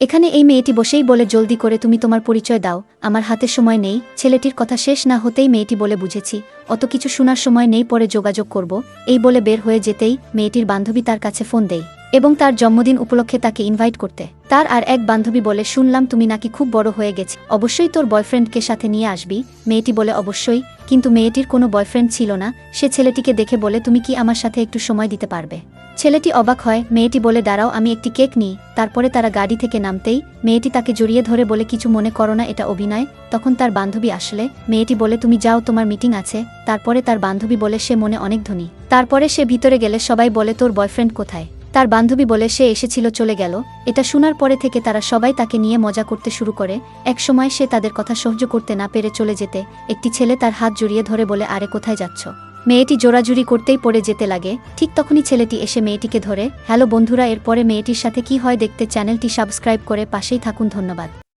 এখানে এই মেয়েটি বসেই বলে, জলদি করে তুমি তোমার পরিচয় দাও, আমার হাতে সময় নেই। ছেলেটির কথা শেষ না হতেই মেয়েটি বলে, বুঝেছি, অত কিছু শোনার সময় নেই, পরে যোগাযোগ করব। এই বলে বের হয়ে যেতেই মেয়েটির বান্ধবী তার কাছে ফোন দেয় এবং তার জন্মদিন উপলক্ষে তাকে ইনভাইট করতে। তার আর এক বান্ধবী বলে, শুনলাম তুমি নাকি খুব বড় হয়ে গেছে, অবশ্যই তোর বয়ফ্রেন্ডকে সাথে নিয়ে আসবি। মেয়েটি বলে, অবশ্যই, কিন্তু মেয়েটির কোনো বয়ফ্রেন্ড ছিল না। সে ছেলেটিকে দেখে বলে, তুমি কি আমার সাথে একটু সময় দিতে পারবে? ছেলেটি অবাক হয়। মেয়েটি বলে, দাঁড়াও, আমি একটি কেক নিই। তারপরে তারা গাড়ি থেকে নামতেই মেয়েটি তাকে জড়িয়ে ধরে বলে, কিছু মনে করো না, এটা অভিনয়। তখন তার বান্ধবী আসলে মেয়েটি বলে, তুমি যাও, তোমার মিটিং আছে। তারপরে তার বান্ধবী বলে, সে মনে অনেক ধনী। তারপরে সে ভিতরে গেলে সবাই বলে, তোর বয়ফ্রেন্ড কোথায়? তার বান্ধবী বলে, সে এসেছিল, চলে গেল। এটা শোনার পরে থেকে তারা সবাই তাকে নিয়ে মজা করতে শুরু করে। একসময় সে তাদের কথা সহ্য করতে না পেরে চলে যেতে একটি ছেলে তার হাত জড়িয়ে ধরে বলে, আরে কোথায় যাচ্ছ? মেয়েটি জোরাজুরি করতেই পড়ে যেতে লাগে। ঠিক তখনই ছেলেটি এসে মেয়েটিকে ধরে। হ্যালো বন্ধুরা, এরপরে মেয়েটির সাথে কি হয় দেখতে চ্যানেলটি সাবস্ক্রাইব করে পাশেই থাকুন। ধন্যবাদ।